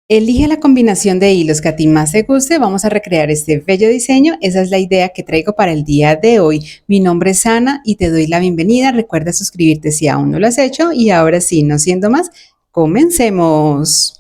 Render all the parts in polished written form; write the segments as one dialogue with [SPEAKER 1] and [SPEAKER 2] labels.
[SPEAKER 1] Elige la combinación de hilos que a ti más te guste. Vamos a recrear este bello diseño. Esa es la idea que traigo para el día de hoy. Mi nombre es Ana y te doy la bienvenida. Recuerda suscribirte si aún no lo has hecho. Y ahora sí, no siendo más, comencemos.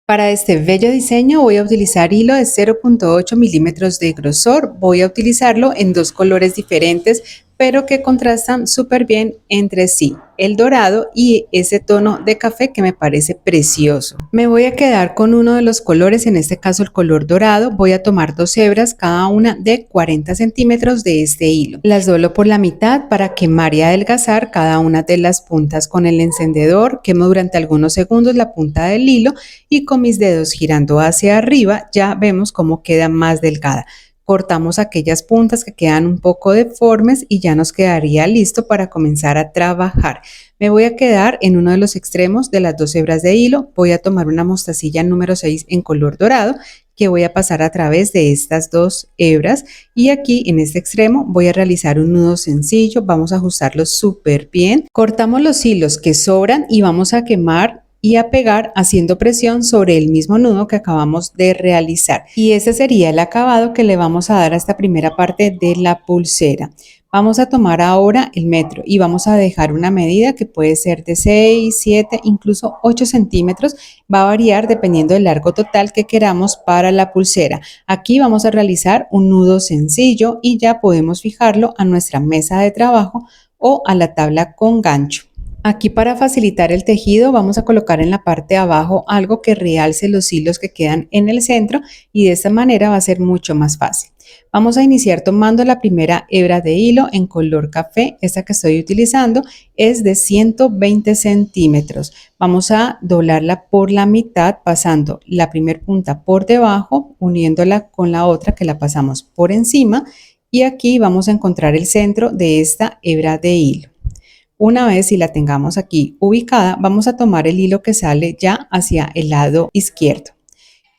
[SPEAKER 1] Para este bello diseño voy a utilizar hilo de 0.8 milímetros de grosor. Voy a utilizarlo en dos colores diferentes, pero que contrastan súper bien entre sí, el dorado y ese tono de café que me parece precioso. Me voy a quedar con uno de los colores, en este caso el color dorado. Voy a tomar dos hebras, cada una de 40 centímetros de este hilo. Las doblo por la mitad para quemar y adelgazar cada una de las puntas con el encendedor. Quemo durante algunos segundos la punta del hilo y con mis dedos girando hacia arriba ya vemos cómo queda más delgada. Cortamos aquellas puntas que quedan un poco deformes y ya nos quedaría listo para comenzar a trabajar. Me voy a quedar en uno de los extremos de las dos hebras de hilo. Voy a tomar una mostacilla número 6 en color dorado que voy a pasar a través de estas dos hebras y aquí en este extremo voy a realizar un nudo sencillo. Vamos a ajustarlo súper bien. Cortamos los hilos que sobran y vamos a quemar y a pegar haciendo presión sobre el mismo nudo que acabamos de realizar. Y ese sería el acabado que le vamos a dar a esta primera parte de la pulsera. Vamos a tomar ahora el metro y vamos a dejar una medida que puede ser de 6, 7, incluso 8 centímetros. Va a variar dependiendo del largo total que queramos para la pulsera. Aquí vamos a realizar un nudo sencillo y ya podemos fijarlo a nuestra mesa de trabajo o a la tabla con gancho. Aquí para facilitar el tejido vamos a colocar en la parte de abajo algo que realce los hilos que quedan en el centro y de esta manera va a ser mucho más fácil. Vamos a iniciar tomando la primera hebra de hilo en color café. Esta que estoy utilizando es de 120 centímetros. Vamos a doblarla por la mitad pasando la primera punta por debajo, uniéndola con la otra que la pasamos por encima y aquí vamos a encontrar el centro de esta hebra de hilo. Una vez si la tengamos aquí ubicada, vamos a tomar el hilo que sale ya hacia el lado izquierdo.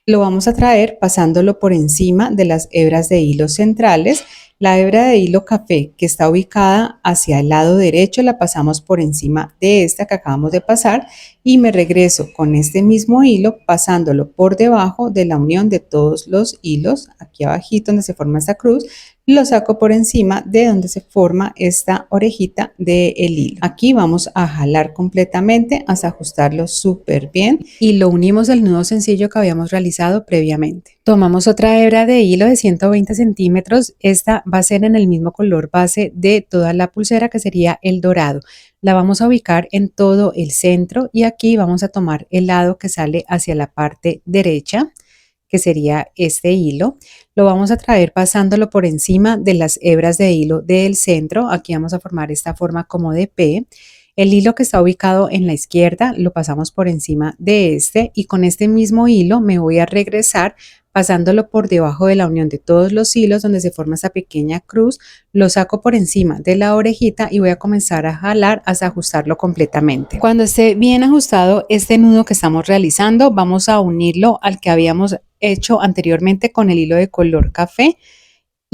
[SPEAKER 1] Lo vamos a traer pasándolo por encima de las hebras de hilo centrales. La hebra de hilo café que está ubicada hacia el lado derecho la pasamos por encima de esta que acabamos de pasar y me regreso con este mismo hilo pasándolo por debajo de la unión de todos los hilos, aquí abajito donde se forma esta cruz, lo saco por encima de donde se forma esta orejita del hilo. Aquí vamos a jalar completamente hasta ajustarlo súper bien y lo unimos al nudo sencillo que habíamos realizado previamente. Tomamos otra hebra de hilo de 120 centímetros. Esta va a ser en el mismo color base de toda la pulsera que sería el dorado. La vamos a ubicar en todo el centro y aquí vamos a tomar el lado que sale hacia la parte derecha, que sería este hilo. Lo vamos a traer pasándolo por encima de las hebras de hilo del centro. Aquí vamos a formar esta forma como de P. El hilo que está ubicado en la izquierda lo pasamos por encima de este y con este mismo hilo me voy a regresar pasándolo por debajo de la unión de todos los hilos donde se forma esa pequeña cruz, lo saco por encima de la orejita y voy a comenzar a jalar hasta ajustarlo completamente. Cuando esté bien ajustado este nudo que estamos realizando, vamos a unirlo al que habíamos hecho anteriormente con el hilo de color café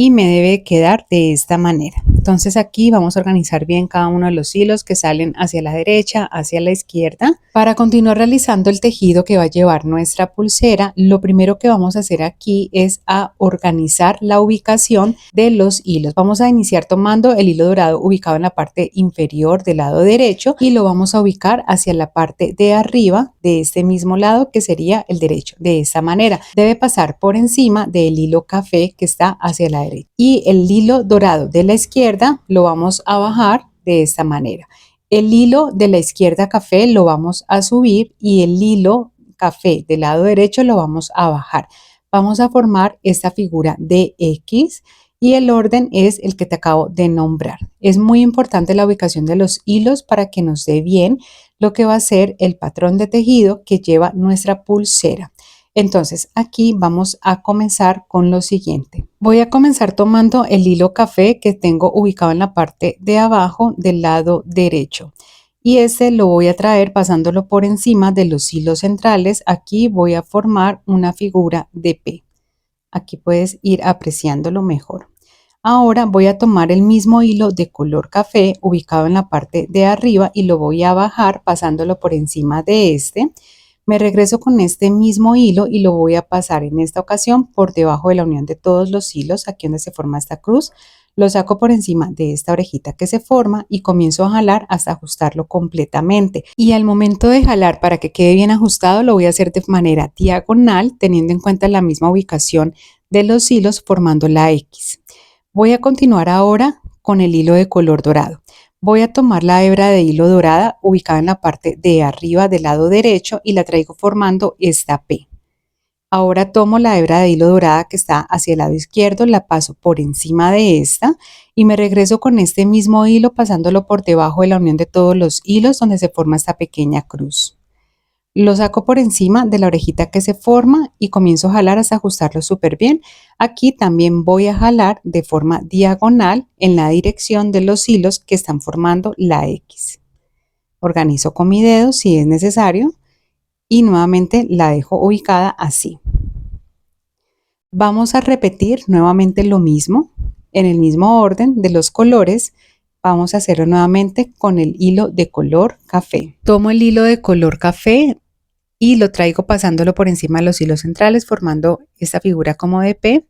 [SPEAKER 1] y me debe quedar de esta manera. Entonces aquí vamos a organizar bien cada uno de los hilos que salen hacia la derecha, hacia la izquierda. Para continuar realizando el tejido que va a llevar nuestra pulsera, lo primero que vamos a hacer aquí es a organizar la ubicación de los hilos. Vamos a iniciar tomando el hilo dorado ubicado en la parte inferior del lado derecho y lo vamos a ubicar hacia la parte de arriba de este mismo lado que sería el derecho. De esta manera debe pasar por encima del hilo café que está hacia la derecha y el hilo dorado de la izquierda lo vamos a bajar de esta manera. El hilo de la izquierda café lo vamos a subir y el hilo café del lado derecho lo vamos a bajar. Vamos a formar esta figura de X y el orden es el que te acabo de nombrar. Es muy importante la ubicación de los hilos para que nos dé bien lo que va a ser el patrón de tejido que lleva nuestra pulsera. Entonces aquí vamos a comenzar con lo siguiente. Voy a comenzar tomando el hilo café que tengo ubicado en la parte de abajo del lado derecho y este lo voy a traer pasándolo por encima de los hilos centrales. Aquí voy a formar una figura de P. Aquí puedes ir apreciándolo mejor. Ahora voy a tomar el mismo hilo de color café ubicado en la parte de arriba y lo voy a bajar pasándolo por encima de este. Me regreso con este mismo hilo y lo voy a pasar en esta ocasión por debajo de la unión de todos los hilos, aquí donde se forma esta cruz. Lo saco por encima de esta orejita que se forma y comienzo a jalar hasta ajustarlo completamente. Y al momento de jalar, para que quede bien ajustado, lo voy a hacer de manera diagonal, teniendo en cuenta la misma ubicación de los hilos, formando la X. Voy a continuar ahora con el hilo de color dorado. Voy a tomar la hebra de hilo dorada ubicada en la parte de arriba del lado derecho y la traigo formando esta P. Ahora tomo la hebra de hilo dorada que está hacia el lado izquierdo, la paso por encima de esta y me regreso con este mismo hilo pasándolo por debajo de la unión de todos los hilos donde se forma esta pequeña cruz. Lo saco por encima de la orejita que se forma y comienzo a jalar hasta ajustarlo súper bien. Aquí también voy a jalar de forma diagonal en la dirección de los hilos que están formando la X. Organizo con mi dedo si es necesario y nuevamente la dejo ubicada así. Vamos a repetir nuevamente lo mismo en el mismo orden de los colores. Vamos a hacerlo nuevamente con el hilo de color café. Tomo el hilo de color café y lo traigo pasándolo por encima de los hilos centrales, formando esta figura como de P.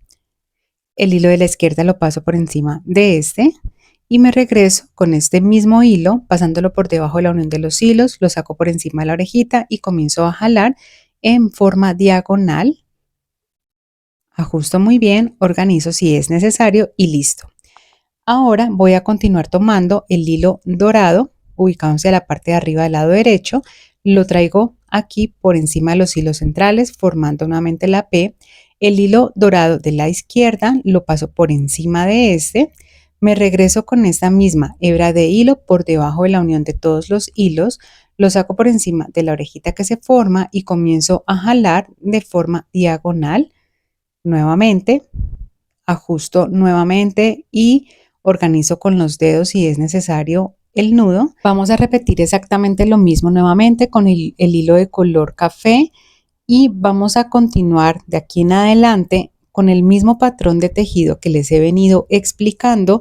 [SPEAKER 1] El hilo de la izquierda lo paso por encima de este y me regreso con este mismo hilo, pasándolo por debajo de la unión de los hilos, lo saco por encima de la orejita y comienzo a jalar en forma diagonal. Ajusto muy bien, organizo si es necesario y listo. Ahora voy a continuar tomando el hilo dorado, ubicado hacia la parte de arriba del lado derecho, lo traigo aquí por encima de los hilos centrales, formando nuevamente la P. El hilo dorado de la izquierda lo paso por encima de este. Me regreso con esta misma hebra de hilo por debajo de la unión de todos los hilos, lo saco por encima de la orejita que se forma y comienzo a jalar de forma diagonal. Nuevamente, ajusto nuevamente y organizo con los dedos si es necesario el nudo. Vamos a repetir exactamente lo mismo nuevamente con el hilo de color café y vamos a continuar de aquí en adelante con el mismo patrón de tejido que les he venido explicando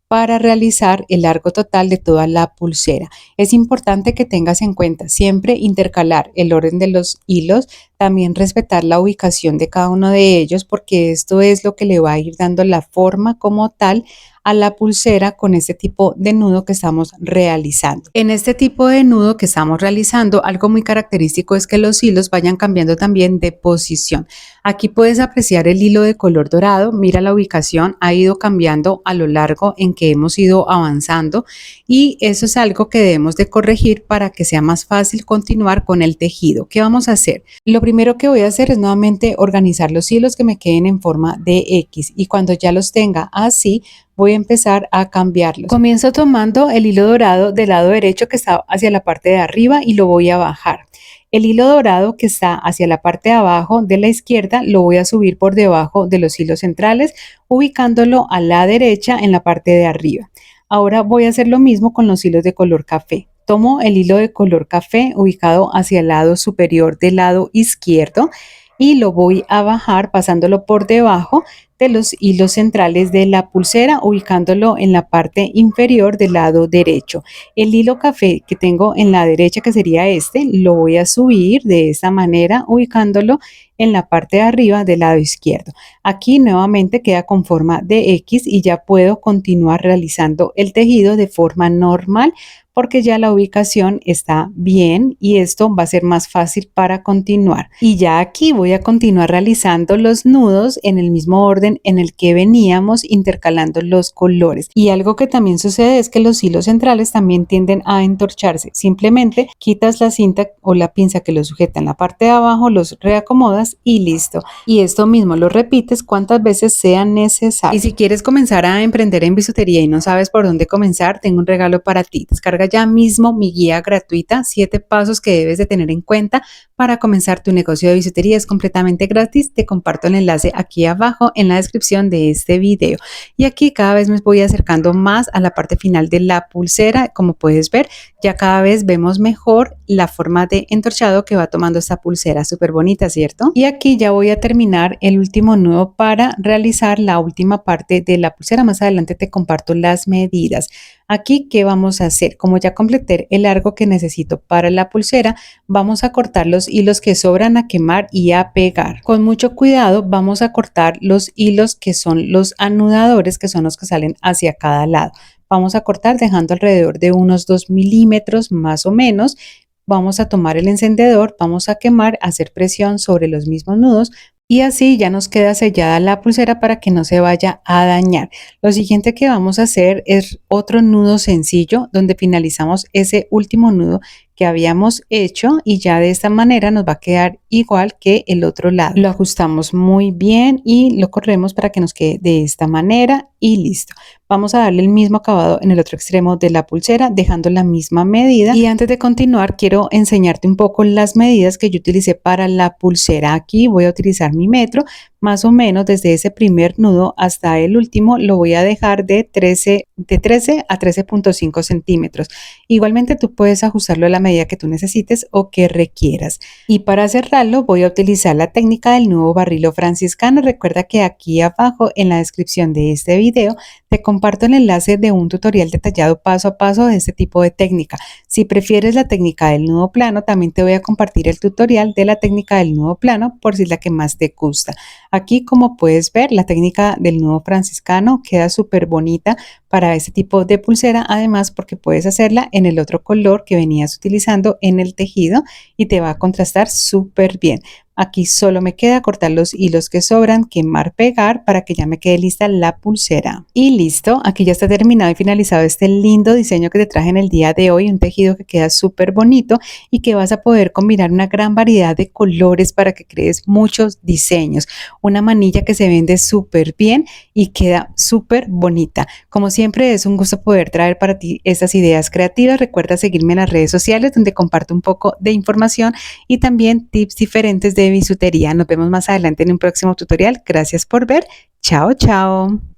[SPEAKER 1] para realizar el largo total de toda la pulsera. Es importante que tengas en cuenta siempre intercalar el orden de los hilos, también respetar la ubicación de cada uno de ellos, porque esto es lo que le va a ir dando la forma como tal a la pulsera con este tipo de nudo que estamos realizando. En este tipo de nudo que estamos realizando, algo muy característico es que los hilos vayan cambiando también de posición. Aquí puedes apreciar el hilo de color dorado, mira la ubicación, ha ido cambiando a lo largo en que hemos ido avanzando y eso es algo que debemos de corregir para que sea más fácil continuar con el tejido. ¿Qué vamos a hacer? Lo primero que voy a hacer es nuevamente organizar los hilos que me queden en forma de X y cuando ya los tenga así, voy a empezar a cambiarlos. Comienzo tomando el hilo dorado del lado derecho que está hacia la parte de arriba y lo voy a bajar. El hilo dorado que está hacia la parte de abajo de la izquierda lo voy a subir por debajo de los hilos centrales, ubicándolo a la derecha en la parte de arriba. Ahora voy a hacer lo mismo con los hilos de color café. Tomo el hilo de color café ubicado hacia el lado superior del lado izquierdo y lo voy a bajar pasándolo por debajo de los hilos centrales de la pulsera, ubicándolo en la parte inferior del lado derecho. El hilo café que tengo en la derecha, que sería este, lo voy a subir de esta manera, ubicándolo en la parte de arriba del lado izquierdo. Aquí nuevamente queda con forma de X y ya puedo continuar realizando el tejido de forma normal porque ya la ubicación está bien y esto va a ser más fácil para continuar. Y ya aquí voy a continuar realizando los nudos en el mismo orden en el que veníamos intercalando los colores. Y algo que también sucede es que los hilos centrales también tienden a entorcharse. Simplemente quitas la cinta o la pinza que lo sujeta en la parte de abajo, los reacomodas y listo. Y esto mismo lo repites cuantas veces sea necesario. Y si quieres comenzar a emprender en bisutería y no sabes por dónde comenzar, tengo un regalo para ti. Descarga ya mismo mi guía gratuita, 7 pasos que debes de tener en cuenta para comenzar tu negocio de bisutería. Es completamente gratis. Te comparto el enlace aquí abajo en la descripción de este video. Y aquí cada vez me voy acercando más a la parte final de la pulsera. Como puedes ver, ya cada vez vemos mejor la forma de entorchado que va tomando esta pulsera. Súper bonita, ¿cierto? Y aquí ya voy a terminar el último nudo para realizar la última parte de la pulsera. Más adelante te comparto las medidas. Aquí, ¿qué vamos a hacer? Como como ya completé el largo que necesito para la pulsera, vamos a cortar los hilos que sobran a quemar y a pegar. Con mucho cuidado vamos a cortar los hilos que son los anudadores, que son los que salen hacia cada lado. Vamos a cortar dejando alrededor de unos 2 milímetros más o menos. Vamos a tomar el encendedor, vamos a quemar, hacer presión sobre los mismos nudos y así ya nos queda sellada la pulsera para que no se vaya a dañar. Lo siguiente que vamos a hacer es otro nudo sencillo donde finalizamos ese último nudo que habíamos hecho y ya de esta manera nos va a quedar igual que el otro lado. Lo ajustamos muy bien y lo corremos para que nos quede de esta manera y listo. Vamos a darle el mismo acabado en el otro extremo de la pulsera dejando la misma medida, y antes de continuar quiero enseñarte un poco las medidas que yo utilicé para la pulsera. Aquí voy a utilizar mi metro, más o menos desde ese primer nudo hasta el último lo voy a dejar de 13 a 13.5 centímetros. Igualmente tú puedes ajustarlo a la medida que tú necesites o que requieras. Y para cerrarlo voy a utilizar la técnica del nudo barrilo franciscano. Recuerda que aquí abajo en la descripción de este video te comparto el enlace de un tutorial detallado paso a paso de este tipo de técnica. Si prefieres la técnica del nudo plano, también te voy a compartir el tutorial de la técnica del nudo plano por si es la que más te gusta. Aquí, como puedes ver, la técnica del nudo franciscano queda súper bonita para este tipo de pulsera, además porque puedes hacerla en el otro color que venías utilizando en el tejido y te va a contrastar súper bien. Aquí solo me queda cortar los hilos que sobran, quemar, pegar para que ya me quede lista la pulsera. Y listo, aquí ya está terminado y finalizado este lindo diseño que te traje en el día de hoy, un tejido que queda súper bonito y que vas a poder combinar una gran variedad de colores para que crees muchos diseños. Una manilla que se vende súper bien y queda súper bonita. Como siempre es un gusto poder traer para ti estas ideas creativas. Recuerda seguirme en las redes sociales donde comparto un poco de información y también tips diferentes de bisutería. Nos vemos más adelante en un próximo tutorial. Gracias por ver. Chao, chao.